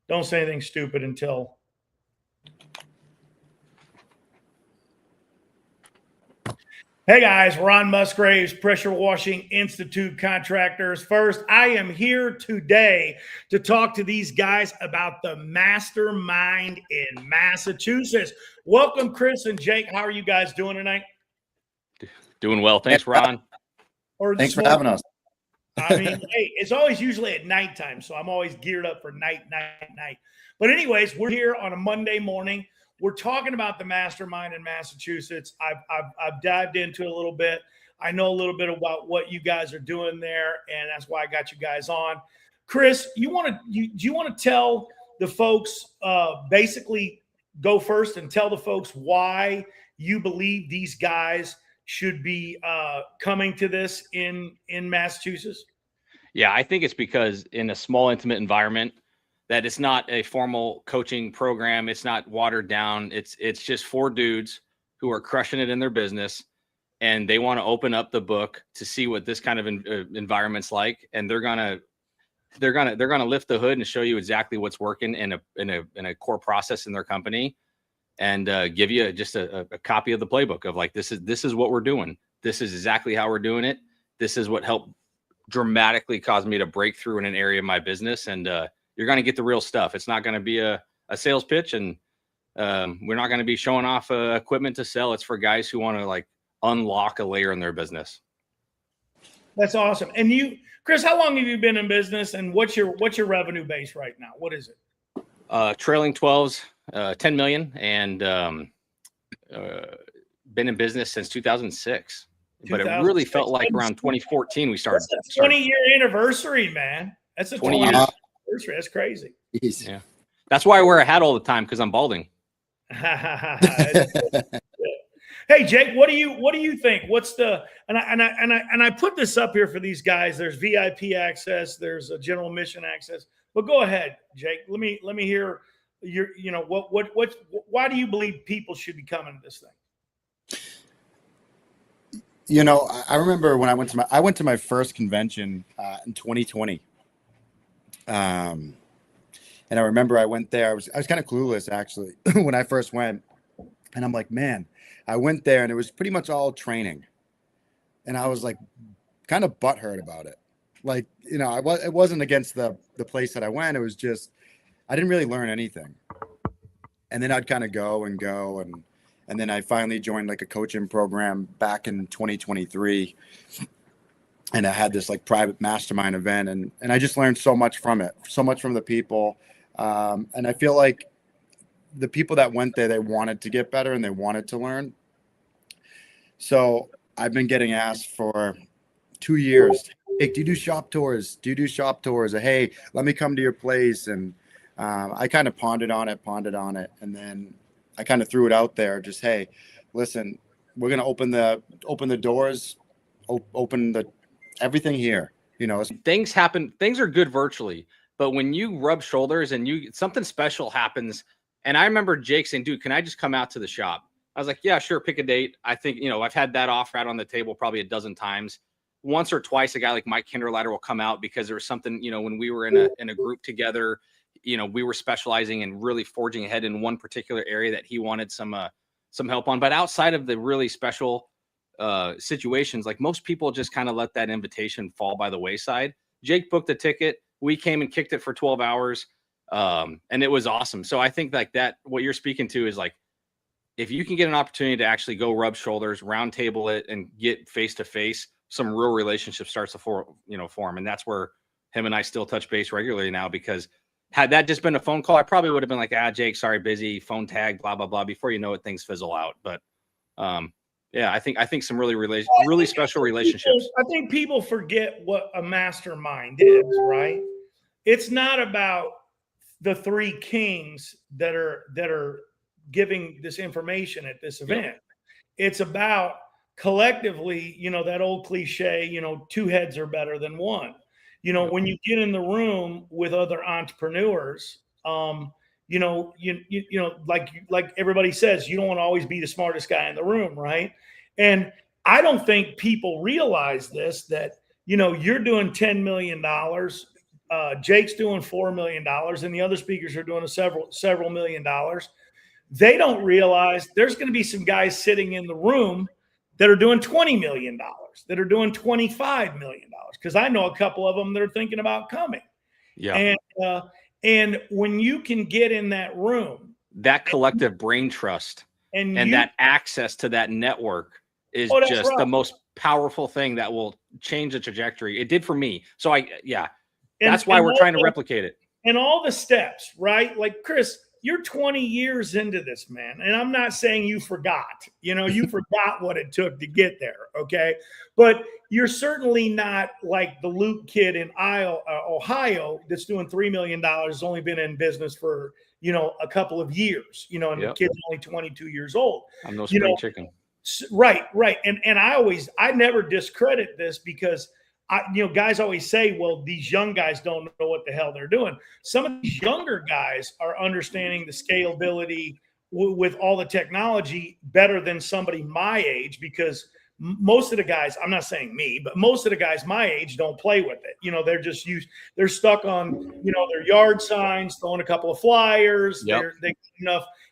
Don't say anything stupid until. Hey guys, Ron Musgraves, Pressure Washing Institute Contractors. First, I am here today to talk to these guys about the Mastermind in Massachusetts. Welcome, Kris and Jake. How are you guys doing tonight? Doing well. Thanks, Ron. Thanks for having us. I mean, hey, it's always usually at nighttime, so I'm always geared up for night. But anyways, we're here on a Monday morning. We're talking about the Mastermind in Massachusetts. I've dived into it a little bit. I know a little bit about what you guys are doing there, and that's why I got you guys on. Kris, do you want to tell the folks, basically go first and tell the folks why you believe these guys should be coming to this in Massachusetts? Yeah, I think it's because in a small, intimate environment, that it's not a formal coaching program. It's not watered down. It's just four dudes who are crushing it in their business, and they want to open up the book to see what this kind of environment's like, and they're gonna lift the hood and show you exactly what's working in a core process in their company, and give you just a copy of the playbook of like, this is what we're doing. This is exactly how we're doing it. This is what helped dramatically cause me to break through in an area of my business, and you're going to get the real stuff. It's not going to be a sales pitch, and we're not going to be showing off equipment to sell. It's for guys who want to like unlock a layer in their business. That's awesome. And you, Kris, how long have you been in business, and what's your revenue base right now? What is it? Trailing 12s, 10 million, and been in business since 2006. But it really felt like around 2014 we started. That's a 20-year anniversary, man. That's a 20 year anniversary. That's crazy. Yeah, that's why I wear a hat all the time, because I'm balding. Hey, Jake, what do you think? What's the and I put this up here for these guys. There's VIP access. There's a general admission access. But go ahead, Jake. Let me hear your. Why do you believe people should be coming to this thing? You know, I remember when I went to my first convention in 2020. And I remember I went there. I was kind of clueless actually when I first went, and I'm like, man, I went there and it was pretty much all training, and I was like, kind of butthurt about it. Like, you know, it wasn't against the place that I went. It was just I didn't really learn anything. And then I'd kind of go, and then I finally joined like a coaching program back in 2023. And I had this like private mastermind event, and I just learned so much from it, so much from the people. And I feel like the people that went there, they wanted to get better and they wanted to learn. So I've been getting asked for 2 years, hey, do you do shop tours? Do you do shop tours? Or, hey, let me come to your place. And I kind of pondered on it. And then I kind of threw it out there. Just, hey, listen, we're going to open the doors, open everything here. You know, things happen. Things are good virtually, but when you rub shoulders and something special happens. And I remember Jake saying, dude, can I just come out to the shop? I was like, yeah, sure. Pick a date. I think, you know, I've had that offer out on the table probably a dozen times. Once or twice, a guy like Mike Kinderleiter will come out because there was something, you know, when we were in a group together, you know, we were specializing and really forging ahead in one particular area that he wanted some help on. But outside of the really special situations, like most people just kind of let that invitation fall by the wayside. Jake booked the ticket. We came and kicked it for 12 hours. And it was awesome. So I think like that, what you're speaking to is like, if you can get an opportunity to actually go rub shoulders, round table it, and get face to face, some real relationship starts to form. And that's where him and I still touch base regularly now, because had that just been a phone call, I probably would have been like, Jake, sorry, busy, phone tag, blah, blah, blah. Before you know it, things fizzle out. But, yeah, I think some really special relationships. I think people forget what a mastermind is, right? It's not about the three kings that are giving this information at this event. Yep. It's about collectively, you know, that old cliche, you know, two heads are better than one. You know, when you get in the room with other entrepreneurs, you know, like everybody says, you don't want to always be the smartest guy in the room, right? And I don't think people realize this, that, you know, you're doing $10 million Jake's doing $4 million, and the other speakers are doing several $1 million. They don't realize there's going to be some guys sitting in the room that are doing $20 million, that are doing $25 million. Because I know a couple of them that are thinking about coming. Yeah. And when you can get in that room, that collective brain trust and that access to that network is just the most powerful thing that will change the trajectory. It did for me. So that's why we're trying to replicate it. And all the steps, right? Like, Kris, you're 20 years into this, man. And I'm not saying you forgot, you forgot what it took to get there. Okay. But you're certainly not like the Luke kid in Ohio that's doing $3 million, has only been in business for, a couple of years, and the kid's only 22 years old. I'm no spring chicken. Right. And I never discredit this because guys always say, well, these young guys don't know what the hell they're doing. Some of these younger guys are understanding the scalability with all the technology better than somebody my age, because most of the guys, I'm not saying me, but most of the guys my age don't play with it. They're just they're stuck on, their yard signs, throwing a couple of flyers. Yep.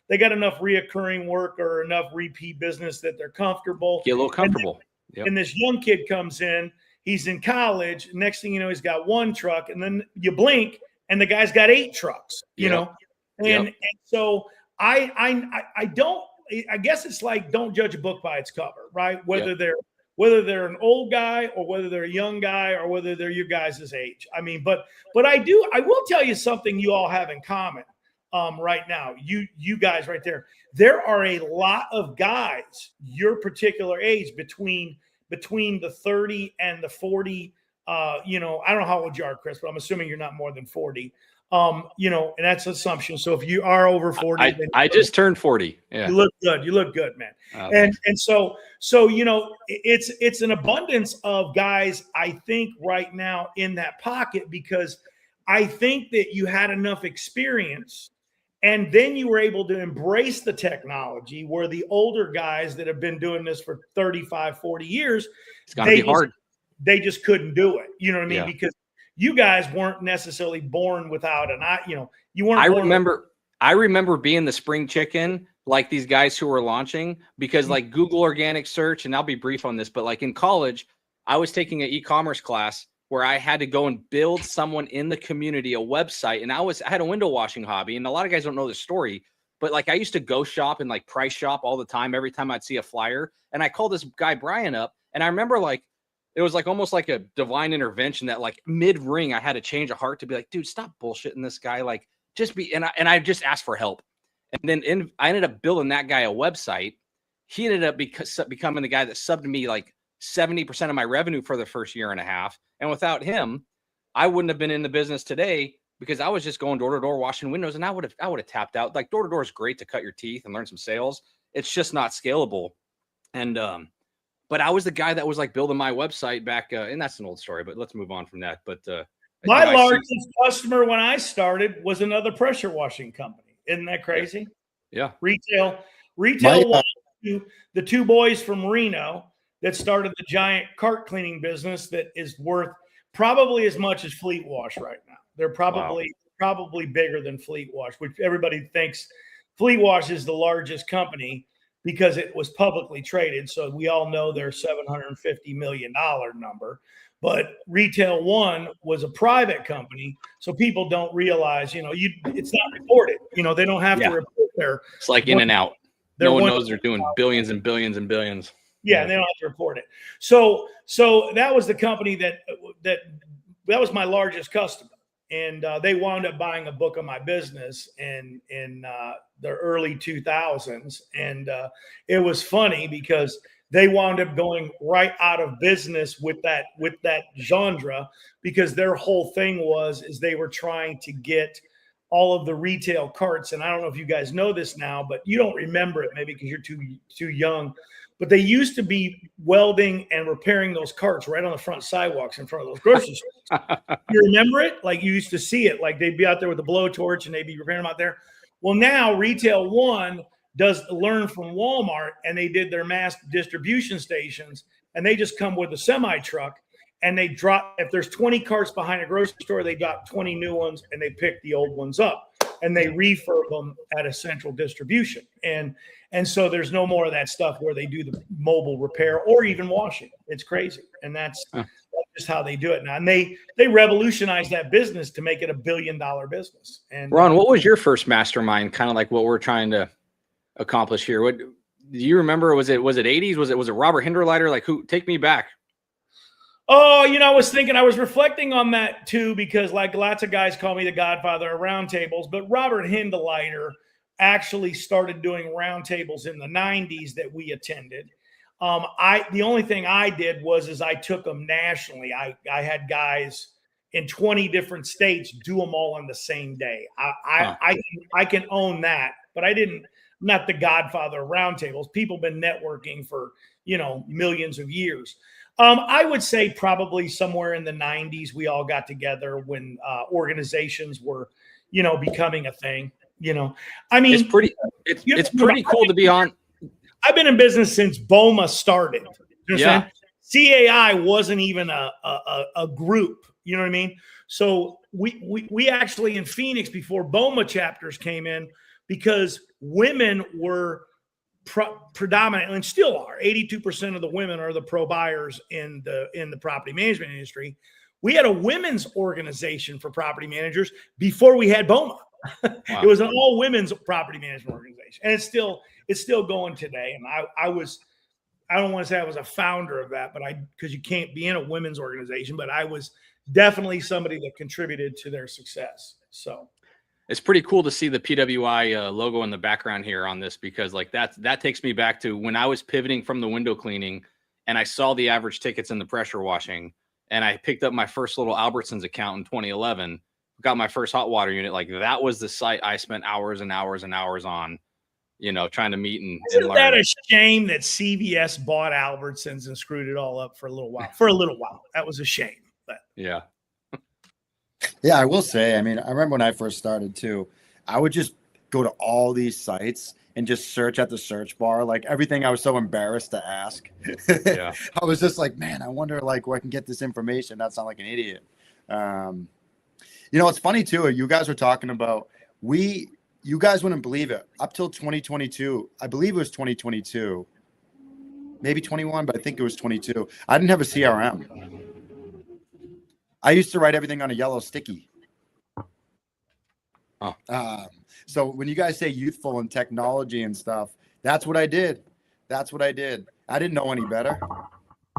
They got enough reoccurring work or enough repeat business that they're comfortable. Get a little comfortable. And this young kid comes in. He's in college. Next thing you know, he's got one truck, and then you blink, and the guy's got 8 trucks. And so I don't. I guess it's like, don't judge a book by its cover, right? Whether they're an old guy or whether they're a young guy or whether they're your guys' age. I mean, but I will tell you something you all have in common right now. You guys right there. There are a lot of guys your particular age between the 30 and the 40, I don't know how old you are, Kris, but I'm assuming you're not more than 40. And that's an assumption. So if you are over 40, I just turned 40. Yeah. You look good. You look good, man. And so, it's an abundance of guys, I think, right now in that pocket, because I think that you had enough experience and then you were able to embrace the technology, where the older guys that have been doing this for 35, 40 years, it's got to be hard. They just couldn't do it. You know what I mean? Yeah. Because you guys weren't necessarily born without you weren't. I remember being the spring chicken, like these guys who were launching, because like Google organic search, and I'll be brief on this, but like in college, I was taking an e-commerce class where I had to go and build someone in the community a website. And I had a window washing hobby, and a lot of guys don't know the story, but like I used to go shop and like price shop all the time, every time I'd see a flyer. And I called this guy Brian up, and I remember like, it was like almost like a divine intervention that like mid-ring, I had to change a heart to be like, dude, stop bullshitting this guy. Like just be, and I just asked for help. And then I ended up building that guy a website. He ended up becoming the guy that subbed me like 70% of my revenue for the first year and a half. And without him, I wouldn't have been in the business today, because I was just going door to door washing windows, and I would have tapped out. Like door to door is great to cut your teeth and learn some sales. It's just not scalable. And, but I was the guy that was like building my website back, and that's an old story, but let's move on from that. But my largest customer when I started was another pressure washing company. Isn't that crazy? Yeah. Retail. The two boys from Reno that started the giant cart cleaning business that is worth probably as much as Fleet Wash right now. They're probably bigger than Fleet Wash, which everybody thinks Fleet Wash is the largest company because it was publicly traded. So we all know their $750 million number. But Retail One was a private company, so people don't realize, it's not reported. They don't have to report their. It's like in and out. No one knows they're doing billions and billions and billions. Yeah, and they don't have to report it. So that was the company that was my largest customer, and they wound up buying a book of my business in the early 2000s, and it was funny because they wound up going right out of business with that genre, because their whole thing is they were trying to get all of the retail carts. And I don't know if you guys know this now, but you don't remember it maybe because you're too young. But they used to be welding and repairing those carts right on the front sidewalks in front of those grocery stores. You remember it? Like you used to see it. Like they'd be out there with a blowtorch and they'd be repairing them out there. Well, now Retail One does learn from Walmart, and they did their mass distribution stations, and they just come with a semi truck, and they drop, if there's 20 carts behind a grocery store, they drop 20 new ones and they pick the old ones up and they refurb them at a central distribution. And so there's no more of that stuff where they do the mobile repair or even washing. It's crazy. And that's just how they do it now. And they revolutionized that business to make it $1 billion business. And Ron, what was your first mastermind? Kind of like what we're trying to accomplish here. What do you remember? Was it 80s? Was it Robert Hinderleiter? Like, who? Take me back. Oh, I was reflecting on that too, because like lots of guys call me the godfather of roundtables, but Robert Hinderleiter actually started doing roundtables in the 90s that we attended. The only thing I did was I took them nationally. I had guys in 20 different states do them all on the same day. I can own that, but not the godfather of roundtables. People have been networking for, millions of years. I would say probably somewhere in the 90s, we all got together when organizations were, becoming a thing. I mean, it's pretty cool to be on. I've been in business since BOMA started. Yeah. CAI wasn't even a group. You know what I mean? So we actually in Phoenix before BOMA chapters came in, because women were predominant and still are. 82% of the women are the pro buyers in the property management industry. We had a women's organization for property managers before we had BOMA. Wow. It was an all women's property management organization, and it's still going today. And I don't want to say I was a founder of that, but because you can't be in a women's organization, but I was definitely somebody that contributed to their success. So it's pretty cool to see the PWI logo in the background here on this, because like that takes me back to when I was pivoting from the window cleaning and I saw the average tickets in the pressure washing, and I picked up my first little Albertsons account in 2011, got my first hot water unit. Like that was the site I spent hours and hours and hours on, trying to meet and Isn't learn. that a shame that CVS bought Albertsons and screwed it all up for a little while? That was a shame. But yeah. Yeah, I will say, I mean, I remember when I first started too, I would just go to all these sites and just search at the search bar, like everything I was so embarrassed to ask. Yeah. I was just like, man, I wonder like where I can get this information, not sound like an idiot. It's funny too, you guys were talking about, you guys wouldn't believe it, up till 2022, I believe it was 2022, maybe 21, but I think it was 22. I didn't have a CRM. I used to write everything on a yellow sticky. Oh. So when you guys say youthful and technology and stuff, that's what I did. I didn't know any better.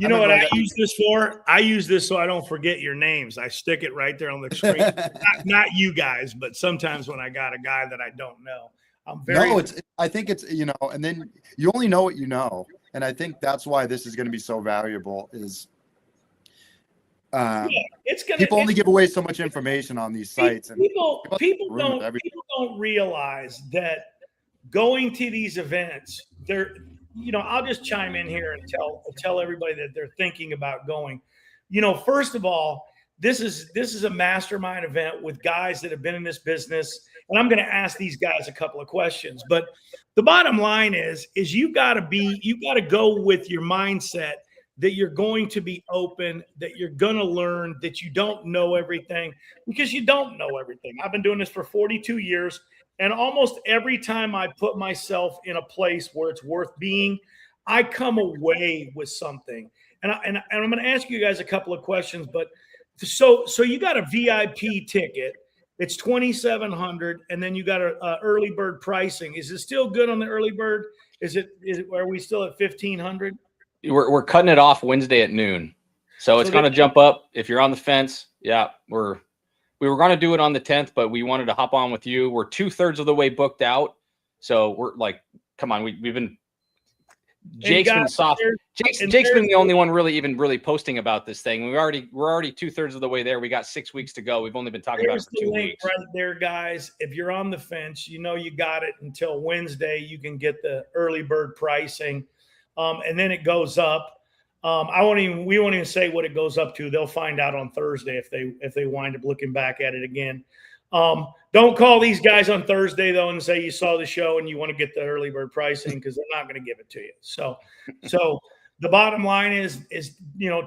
You know what I use this for? I use this so I don't forget your names. I stick it right there on the screen. not you guys, but sometimes when I got a guy that I don't know, I think it's, and then you only know what you know. And I think that's why this is going to be so valuable is, people only give away so much information on these sites, and people don't realize that going to these events, I'll just chime in here and tell everybody that they're thinking about going. First of all, this is a mastermind event with guys that have been in this business, and I'm going to ask these guys a couple of questions. But the bottom line is you got to go with your mindset that you're going to be open, that you're going to learn, that you don't know everything, because you don't know everything. I've been doing this for 42 years, and almost every time I put myself in a place where it's worth being, I come away with something. And I'm going to ask you guys a couple of questions, but so you got a VIP ticket. It's $2,700, and then you got a early bird pricing. Is it still good on the early bird? Are we still at $1,500? We're cutting it off Wednesday at noon. So it's going to jump up. If you're on the fence, yeah, we were going to do it on the 10th, but we wanted to hop on with you. We're 2/3 of the way booked out. So we're like, come on, we've been, Jake's been soft. Jake's been the only one really posting about this thing. We're already 2/3 of the way there. We got 6 weeks to go. We've only been talking about it for 2 weeks. Right there, guys. If you're on the fence, you got it until Wednesday. You can get the early bird pricing. And then it goes up. We won't even say what it goes up to. They'll find out on Thursday if they wind up looking back at it again. Don't call these guys on Thursday though and say you saw the show and you want to get the early bird pricing, because they're not going to give it to you. So the bottom line is,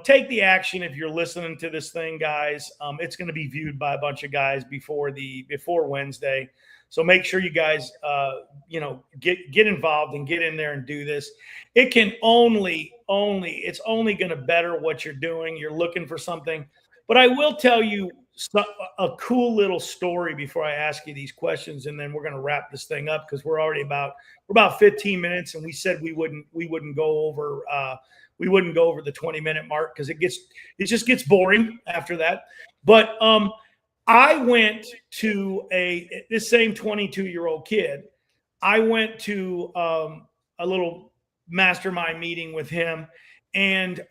take the action. If you're listening to this thing, guys, it's going to be viewed by a bunch of guys before Wednesday. So make sure you guys, get involved and get in there and do this. It can it's only going to better what you're doing. You're looking for something, but I will tell you a cool little story before I ask you these questions, and then we're going to wrap this thing up because we're about 15 minutes, and we said we wouldn't go over the 20-minute mark because it just gets boring after that. But I went to this same 22-year-old kid. I went to a little mastermind meeting with him, and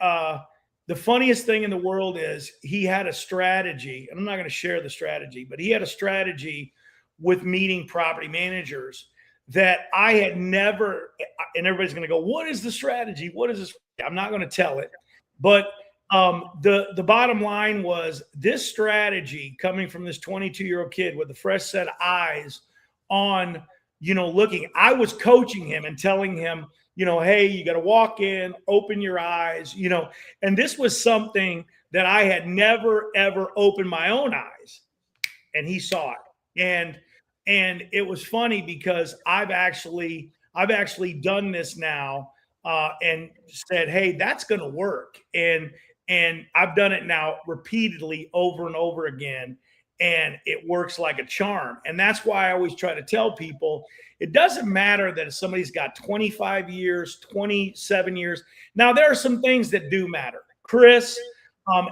the funniest thing in the world is he had a strategy, and I'm not going to share the strategy, but he had a strategy with meeting property managers that I had never, and everybody's going to go, what is the strategy? What is this? I'm not going to tell it, but the bottom line was this strategy coming from this 22-year-old kid with a fresh set of eyes on, looking. I was coaching him and telling him, hey, you got to walk in, open your eyes, and this was something that I had never, ever opened my own eyes, and he saw it. And it was funny because I've actually done this now and said, hey, that's going to work. And I've done it now repeatedly over and over again. And it works like a charm. And that's why I always try to tell people, it doesn't matter that if somebody's got 25 years, 27 years. Now, there are some things that do matter. Kris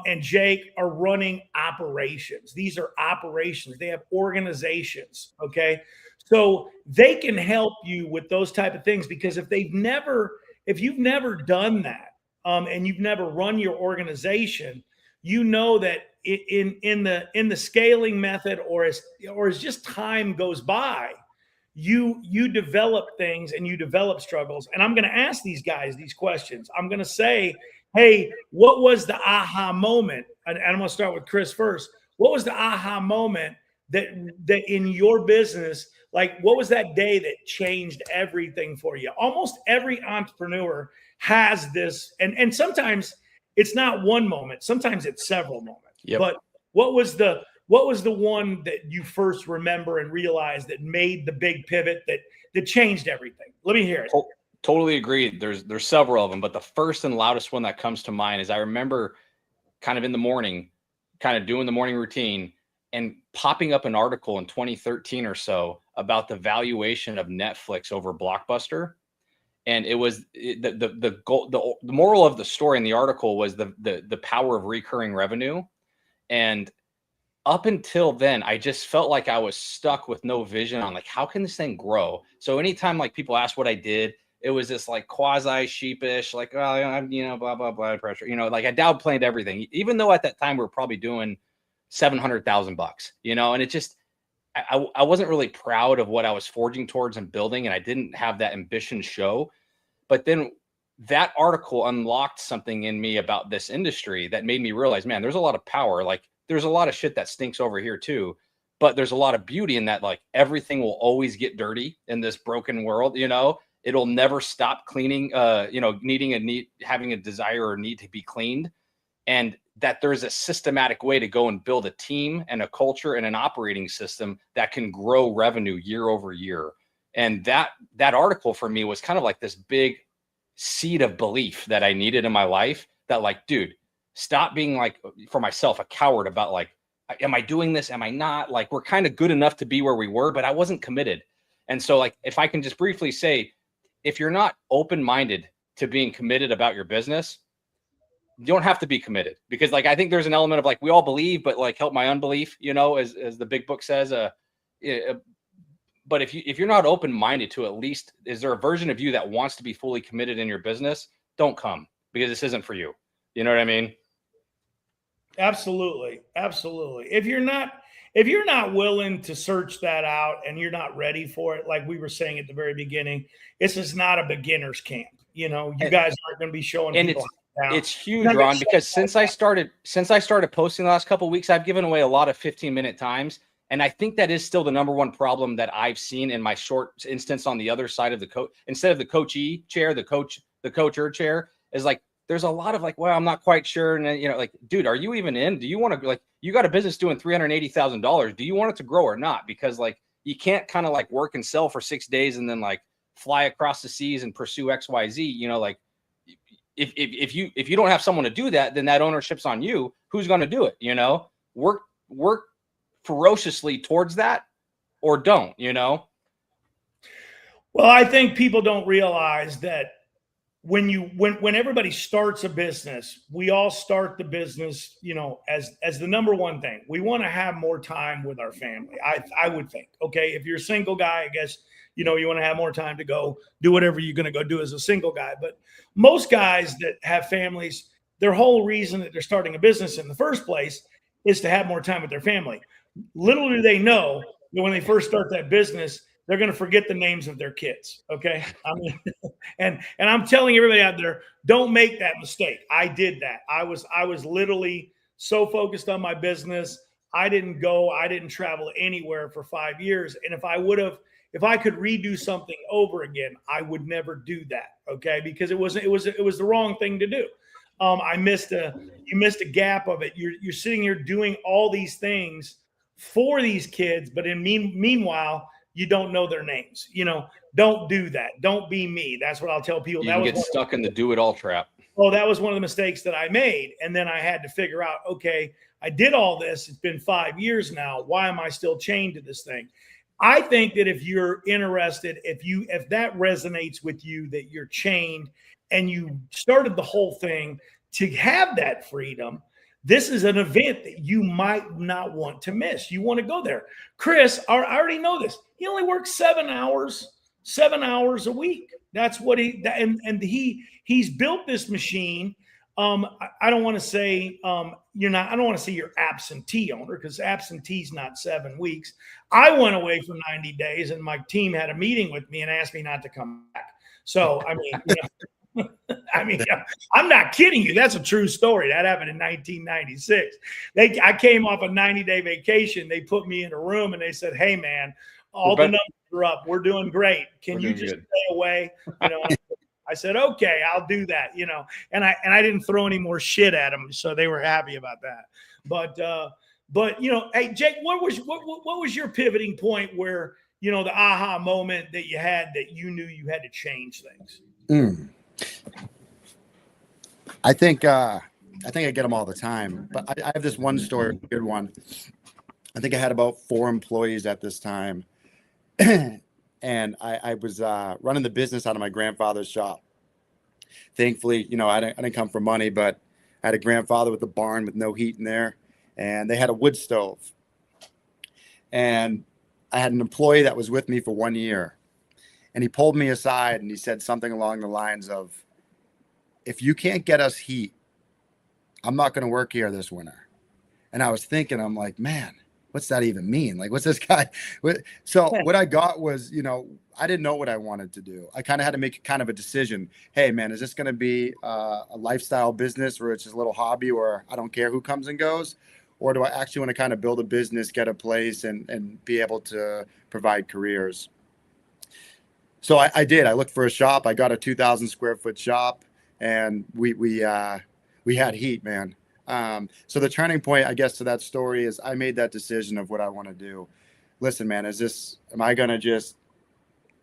and Jake are running operations. These are operations. They have organizations, okay? So they can help you with those type of things because if you've never done that and you've never run your organization, that in the scaling method or as just time goes by, you develop things and you develop struggles. And I'm going to ask these guys these questions. I'm going to say, hey, what was the aha moment? And I'm going to start with Kris first. What was the aha moment that in your business, like what was that day that changed everything for you? Almost every entrepreneur has this, and sometimes it's not one moment. Sometimes it's several moments. Yep. But what was the one that you first remember and realized that made the big pivot that changed everything? Let me hear it. Totally agree. There's several of them, but the first and loudest one that comes to mind is I remember kind of in the morning, kind of doing the morning routine and popping up an article in 2013 or so about the valuation of Netflix over Blockbuster. And it was the moral of the story in the article was the power of recurring revenue. And up until then, I just felt like I was stuck with no vision on like, how can this thing grow? So anytime like people asked what I did, it was this like quasi sheepish, like, oh, I'm, blah, blah, blah, pressure, like I downplayed everything, even though at that time we were probably doing $700,000, and it just, I wasn't really proud of what I was forging towards and building. And I didn't have that ambition show. But then that article unlocked something in me about this industry that made me realize, man, there's a lot of power. Like there's a lot of shit that stinks over here too, but there's a lot of beauty in that. Like everything will always get dirty in this broken world. It'll never stop cleaning, having a desire or need to be cleaned. And that there's a systematic way to go and build a team and a culture and an operating system that can grow revenue year over year. And that article for me was kind of like this big seed of belief that I needed in my life that like, dude, stop being like, for myself, a coward about like, am I doing this? Am I not? Like, we're kind of good enough to be where we were, but I wasn't committed. And so like, if I can just briefly say, if you're not open-minded to being committed about your business, you don't have to be committed because like, I think there's an element of like, we all believe, but like help my unbelief, as the big book says, but if you're not open-minded to at least, is there a version of you that wants to be fully committed in your business? Don't come because this isn't for you. You know what I mean? Absolutely. Absolutely. If you're not willing to search that out and you're not ready for it, like we were saying at the very beginning, this is not a beginner's camp. You guys aren't going to be showing people. It's huge, Ron, because since I started posting the last couple of weeks, I've given away a lot of 15-minute times. And I think that is still the number one problem that I've seen in my short instance on the other side of the coach, instead of the coachee chair, the coacher chair, is like, there's a lot of like, well, I'm not quite sure. And then, you know, like, dude, are you even in? Do you want to, like, you got a business doing $380,000. Do you want it to grow or not? Because like, you can't kind of like work and sell for 6 days and then like fly across the seas and pursue XYZ, you know, like if you don't have someone to do that, then that ownership's on you. Who's going to do it? You know, work ferociously towards that or don't, you know? Well, I think people don't realize that when everybody starts a business, we all start the business, you know, as the number one thing. We want to have more time with our family. I would think, okay, if you're a single guy, I guess, you know, you want to have more time to go do whatever you're going to go do as a single guy. But most guys that have families, their whole reason that they're starting a business in the first place is to have more time with their family. Little do they know that when they first start that business, they're going to forget the names of their kids. Okay. I mean, and I'm telling everybody out there, don't make that mistake. I did that. I was literally so focused on my business. I didn't travel anywhere for 5 years. And if I could redo something over again, I would never do that. Okay. Because it was the wrong thing to do. You missed a gap of it. You're sitting here doing all these things for these kids, but meanwhile, you don't know their names. You know, don't do that. Don't be me. That's what I'll tell people. You can get stuck in the do-it-all trap. Oh, that was one of the mistakes that I made. And then I had to figure out, okay, I did all this. It's been 5 years now. Why am I still chained to this thing? I think that if you're interested, if that resonates with you, that you're chained and you started the whole thing to have that freedom, this is an event that you might not want to miss. You want to go there. Kris, I already know this. He only works 7 hours a week. That's what he's built this machine. I don't want to say I don't want to say you're absentee owner, because absentee's not 7 weeks. I went away for 90 days and my team had a meeting with me and asked me not to come back. So, I mean, you know, I'm not kidding you. That's a true story. That happened in 1996. I came off a 90-day vacation. They put me in a room and they said, "Hey, man, all the numbers are up. We're doing great. Can you just stay away?" You know, I said, "Okay, I'll do that." You know, and I didn't throw any more shit at them, so they were happy about that. But you know, hey, Jake, what was your pivoting point where, you know, the aha moment that you had that you knew you had to change things? I think I get them all the time, but I have this one story, a good one. I think I had about 4 employees at this time, and I was running the business out of my grandfather's shop. Thankfully, you know, I didn't come for money, but I had a grandfather with a barn with no heat in there, and they had a wood stove. And I had an employee that was with me for 1 year, and he pulled me aside and he said something along the lines of, "If you can't get us heat, I'm not going to work here this winter." And I was thinking, I'm like, man, what's that even mean? Like, what's this guy? So what I got was, you know, I didn't know what I wanted to do. I kind of had to make kind of a decision. Hey, man, is this going to be a lifestyle business where it's just a little hobby where I don't care who comes and goes? Or do I actually want to kind of build a business, get a place, and be able to provide careers? So I did. I looked for a shop. I got a 2,000 square foot shop, and we had heat, man. So the turning point, I guess, to that story is I made that decision of what I want to do. Listen, man, am I going to just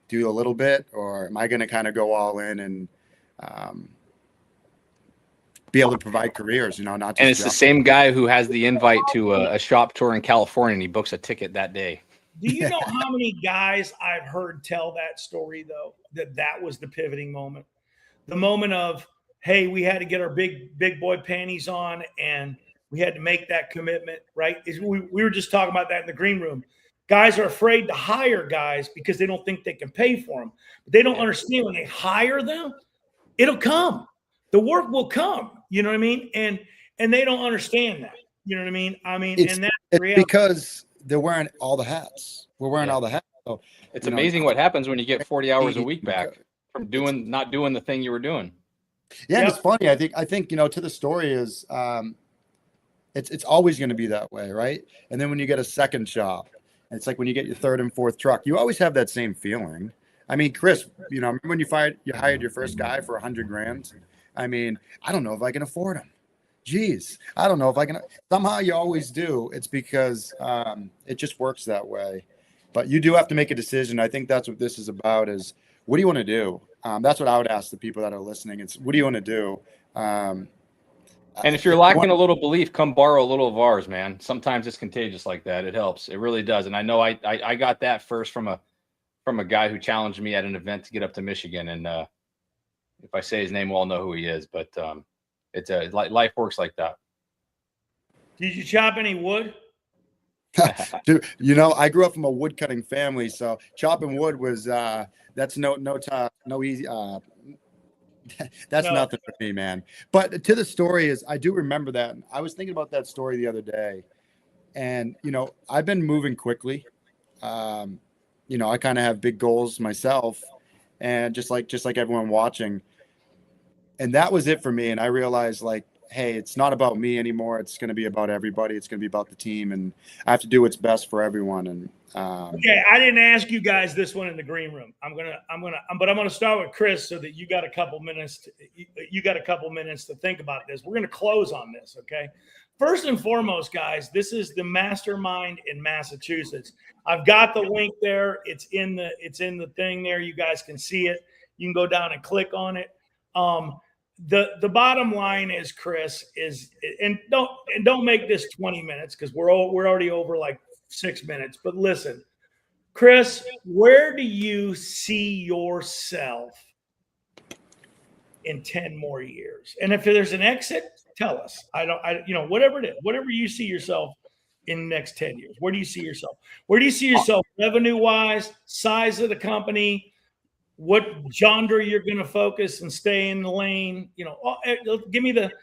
do a little bit, or am I going to kind of go all in and be able to provide careers, you know, not just. And it's the same guy who has the invite to a shop tour in California, and he books a ticket that day. Do you know how many guys I've heard tell that story, though, that was the pivoting moment? The moment of, hey, we had to get our big boy panties on and we had to make that commitment, right? We were just talking about that in the green room. Guys are afraid to hire guys because they don't think they can pay for them. But they don't understand when they hire them, it'll come. The work will come. You know what I mean? And they don't understand that. You know what I mean? And that's because they're wearing all the hats. We're wearing all the hats. So, it's amazing what happens when you get 40 hours a week back from not doing the thing you were doing. Yeah, and it's funny. I think you know, to the story is it's always going to be that way, right? And then when you get a second job, and it's like when you get your third and fourth truck, you always have that same feeling. I mean, Kris, you know, remember when you hired your first guy for $100,000, I mean, I don't know if I can afford them. Geez, I don't know if I can. Somehow you always do. It's because it just works that way. But you do have to make a decision. I think that's what this is about is what do you want to do? That's what I would ask the people that are listening. It's what do you want to do? And if you're lacking a little belief, come borrow a little of ours, man. Sometimes it's contagious like that. It helps. It really does. And I know I got that first from a guy who challenged me at an event to get up to Michigan. And if I say his name, we'll all know who he is. But it's life works like that. Did you chop any wood? Dude, I grew up from a wood cutting family, so chopping wood was that's no easy. That's nothing for me, man. But to the story is, I do remember that. I was thinking about that story the other day, and I've been moving quickly. I kind of have big goals myself, and just like everyone watching. And that was it for me. And I realized, like, hey, it's not about me anymore. It's going to be about everybody. It's going to be about the team, and I have to do what's best for everyone. And okay, I didn't ask you guys this one in the green room. I'm gonna start with Kris so that you got a couple minutes. To think about this. We're gonna close on this. Okay. First and foremost, guys, this is the Mastermind in Massachusetts. I've got the link there. It's in the thing there. You guys can see it. You can go down and click on it. The bottom line is, Kris, and don't make this 20 minutes because we're already over like 6 minutes. But listen, Kris, where do you see yourself in 10 more years? And if there's an exit, tell us. Whatever it is, whatever you see yourself in the next 10 years, where do you see yourself? Where do you see yourself revenue-wise, size of the company? What genre you're going to focus and stay in the lane? Give me the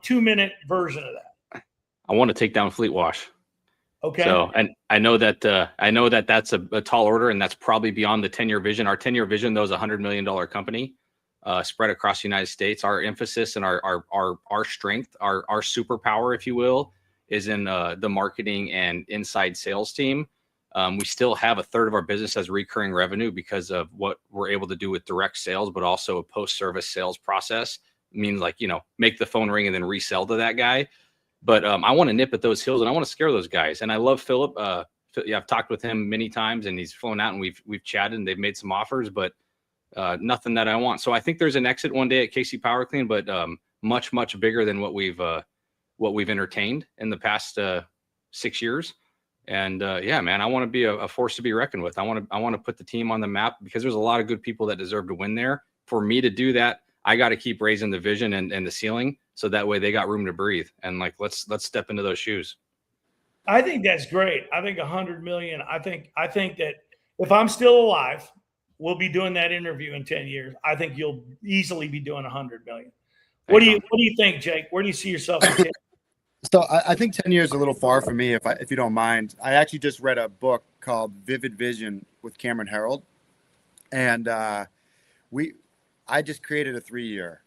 2-minute version of that. I want to take down Fleet Wash. Okay. So, and I know that that's a tall order, and that's probably beyond the 10-year vision. Our 10-year vision, though, is a $100 million company spread across the United States. Our emphasis and our strength, our superpower, if you will, is in the marketing and inside sales team. We still have a third of our business as recurring revenue because of what we're able to do with direct sales, but also a post-service sales process. It means make the phone ring and then resell to that guy. But I want to nip at those heels and I want to scare those guys. And I love Philip. I've talked with him many times and he's flown out and we've chatted and they've made some offers, but nothing that I want. So I think there's an exit one day at KC Power Clean, but much, much bigger than what we've entertained in the past 6 years. And yeah, man, I want to be a force to be reckoned with. I want to put the team on the map because there's a lot of good people that deserve to win there. For me to do that, I got to keep raising the vision and the ceiling, so that way they got room to breathe. And let's step into those shoes. I think that's great. I think 100 million. I think that if I'm still alive, we'll be doing that interview in 10 years. I think you'll easily be doing 100 million. What do you think, Jake? Where do you see yourself in 10 years? So I think 10 years is a little far for me, if you don't mind. I actually just read a book called Vivid Vision with Cameron Herold. And I just created a 3-year.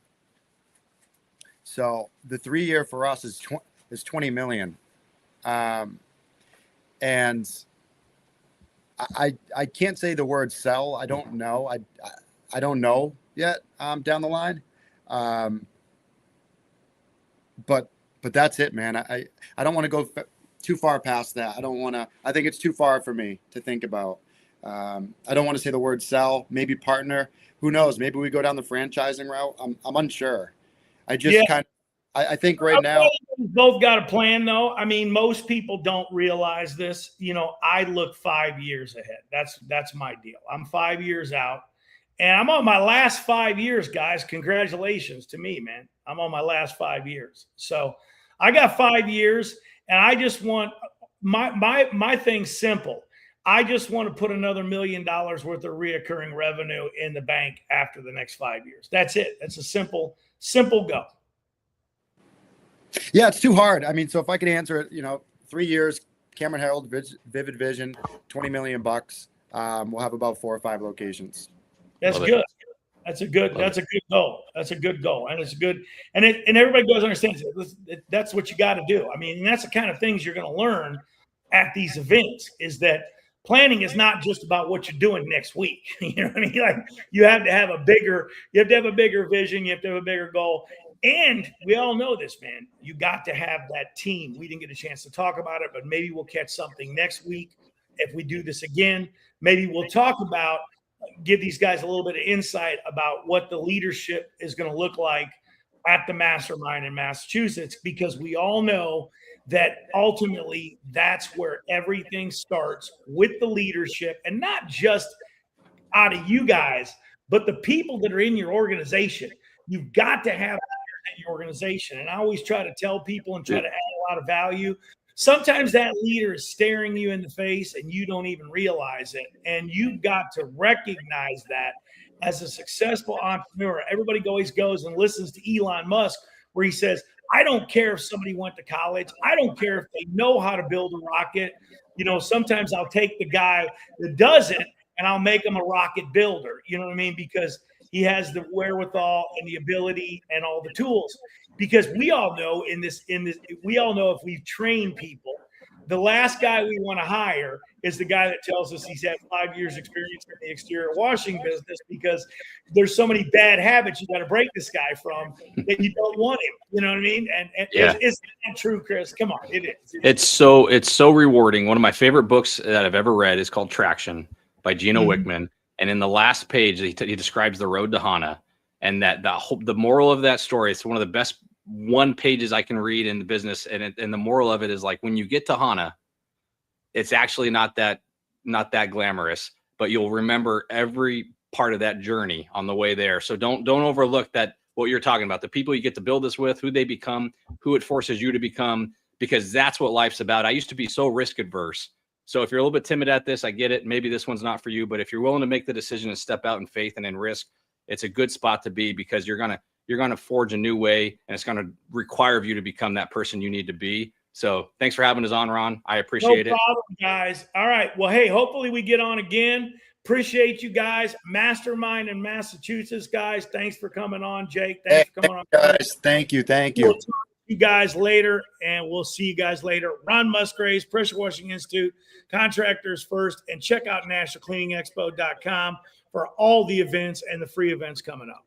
So the 3-year for us is 20 million. And I can't say the word sell. I don't know. I don't know yet down the line. But that's it, man. I don't want to go too far past that. I think it's too far for me to think about. I don't want to say the word sell, maybe partner. Who knows? Maybe we go down the franchising route. I'm unsure. I think right now. We've both got a plan, though. I mean, most people don't realize this. I look 5 years ahead. That's my deal. I'm 5 years out. And I'm on my last 5 years, guys. Congratulations to me, man. I'm on my last 5 years. So I got 5 years, and I just want my thing's simple. I just want to put another $1 million worth of reoccurring revenue in the bank after the next 5 years. That's it. That's a simple go. Yeah, it's too hard. I mean, so if I could answer it, 3 years, Cameron Herold, Vivid Vision, $20 million bucks. We'll have about 4 or 5 locations. That's good. That's a good goal. That's a good goal. And it's good. And everybody goes understands it. That's what you got to do. I mean, and that's the kind of things you're going to learn at these events is that planning is not just about what you're doing next week. You know what I mean? Like you have to have a bigger vision. You have to have a bigger goal. And we all know this, man. You got to have that team. We didn't get a chance to talk about it, but maybe we'll catch something next week. If we do this again, maybe we'll talk about, give these guys a little bit of insight about what the leadership is going to look like at the Mastermind in Massachusetts, because we all know that ultimately that's where everything starts, with the leadership, and not just out of you guys, but the people that are in your organization. You've got to have in your organization. And I always try to tell people and try to add a lot of value. Sometimes that leader is staring you in the face and you don't even realize it. And you've got to recognize that as a successful entrepreneur. Everybody always goes and listens to Elon Musk, where he says, I don't care if somebody went to college. I don't care if they know how to build a rocket. You know, sometimes I'll take the guy that doesn't and I'll make him a rocket builder. You know what I mean? Because he has the wherewithal and the ability and all the tools. Because we all know we all know if we train people, the last guy we want to hire is the guy that tells us he's had 5 years experience in the exterior washing business, because there's so many bad habits you got to break this guy from that you don't want him. You know what I mean? And is that true, Kris? Come on, it is. It's so rewarding. One of my favorite books that I've ever read is called Traction by Gino Wickman. And in the last page, he describes the road to Hana, and that the moral of that story. It's one of the best one pages I can read in the business. And the moral of it is, like, when you get to Hana, it's actually not that glamorous, but you'll remember every part of that journey on the way there. So don't overlook that, what you're talking about, the people you get to build this with, who they become, who it forces you to become, because that's what life's about. I used to be so risk adverse. So if you're a little bit timid at this, I get it. Maybe this one's not for you, but if you're willing to make the decision and step out in faith and in risk, it's a good spot to be, because you're going to forge a new way, and it's going to require you to become that person you need to be. So thanks for having us on, Ron. I appreciate it. No problem, guys. All right. Well, hey, hopefully we get on again. Appreciate you guys. Mastermind in Massachusetts, guys. Thanks for coming on, Jake. Thanks for coming on, guys. Thank you. We'll talk to you guys later, and we'll see you guys later. Ron Musgraves, Pressure Washing Institute, Contractors First, and check out nationalcleaningexpo.com for all the events and the free events coming up.